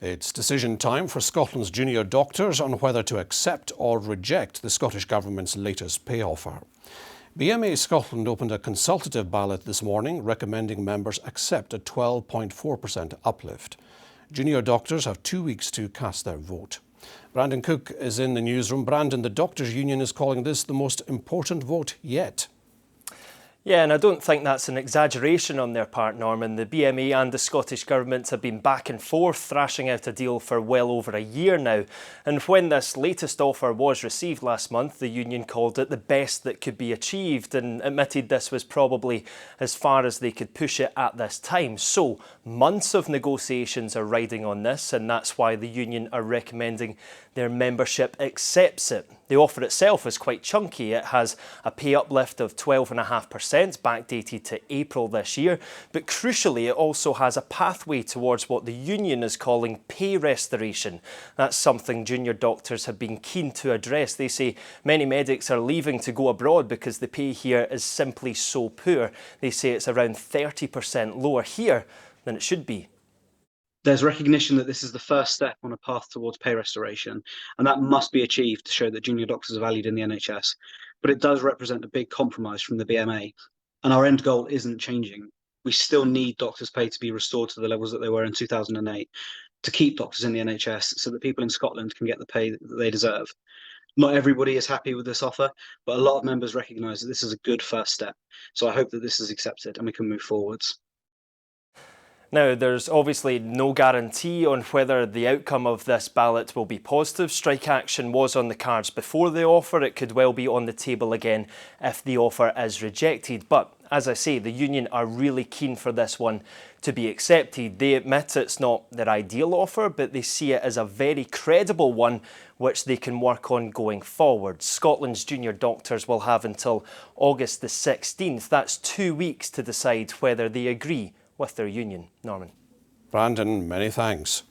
It's decision time for Scotland's junior doctors on whether to accept or reject the Scottish Government's latest pay offer. BMA Scotland opened a consultative ballot this morning recommending members accept a 12.4% uplift. Junior doctors have 2 weeks to cast their vote. Brandon Cook is in the newsroom. Brandon, the Doctors' Union is calling this the most important vote yet. Yeah, and I don't think that's an exaggeration on their part, Norman. The BMA and the Scottish Government have been back and forth, thrashing out a deal for well over a year now. And when this latest offer was received last month, the union called it the best that could be achieved and admitted this was probably as far as they could push it at this time. So, months of negotiations are riding on this, and that's why the union are recommending their membership accepts it. The offer itself is quite chunky. It has a pay uplift of 12.5%, backdated to April this year. But crucially, it also has a pathway towards what the union is calling pay restoration. That's something junior doctors have been keen to address. They say many medics are leaving to go abroad because the pay here is simply so poor. They say it's around 30% lower here than it should be. There's recognition that this is the first step on a path towards pay restoration, and that must be achieved to show that junior doctors are valued in the NHS. But it does represent a big compromise from the BMA, and our end goal isn't changing. We still need doctors' pay to be restored to the levels that they were in 2008 to keep doctors in the NHS so that people in Scotland can get the pay that they deserve. Not everybody is happy with this offer, but a lot of members recognise that this is a good first step. So I hope that this is accepted and we can move forwards. Now, there's obviously no guarantee on whether the outcome of this ballot will be positive. Strike action was on the cards before the offer. It could well be on the table again if the offer is rejected. But as I say, the union are really keen for this one to be accepted. They admit it's not their ideal offer, but they see it as a very credible one which they can work on going forward. Scotland's junior doctors will have until August the 16th. That's 2 weeks to decide whether they agree with their union. Norman. Brandon, many thanks.